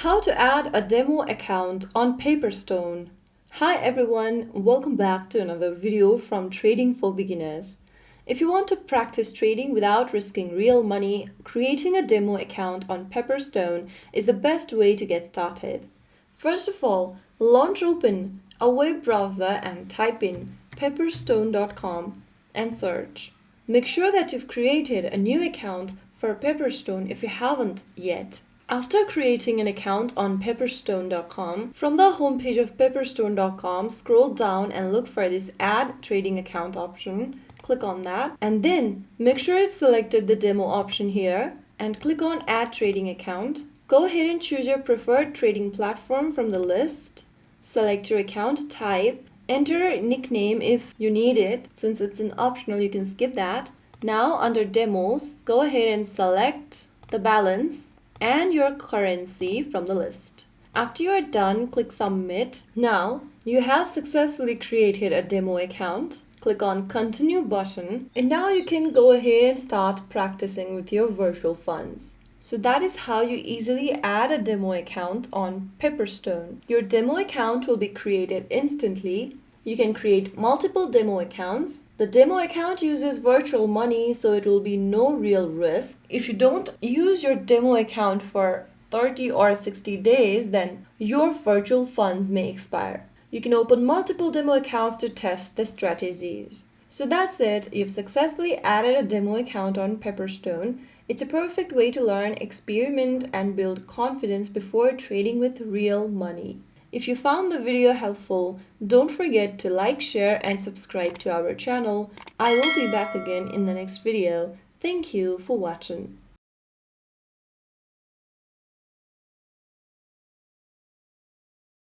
How to add a demo account on Pepperstone. Hi everyone, welcome back to another video from Trading for Beginners. If you want to practice trading without risking real money, creating a demo account on Pepperstone is the best way to get started. First of all, launch open a web browser and type in pepperstone.com and search. Make sure that you've created a new account for Pepperstone if you haven't yet. After creating an account on pepperstone.com, from the homepage of pepperstone.com, scroll down and look for this Add Trading Account option. Click on that and then make sure you've selected the demo option here and click on Add Trading Account. Go ahead and choose your preferred trading platform from the list. Select your account type. Enter a nickname if you need it. Since it's an optional, you can skip that. Now under Demos, go ahead and select the balance and your currency from the list. After you are done, click Submit. Now, you have successfully created a demo account. Click on Continue button and now you can go ahead and start practicing with your virtual funds. So that is how you easily add a demo account on Pepperstone. Your demo account will be created instantly. You can create multiple demo accounts. The demo account uses virtual money, so it will be no real risk. If you don't use your demo account for 30 or 60 days, then your virtual funds may expire. You can open multiple demo accounts to test the strategies. So that's it. You've successfully added a demo account on Pepperstone. It's a perfect way to learn, experiment, and build confidence before trading with real money. If you found the video helpful, don't forget to like, share, and subscribe to our channel. I will be back again in the next video. Thank you for watching.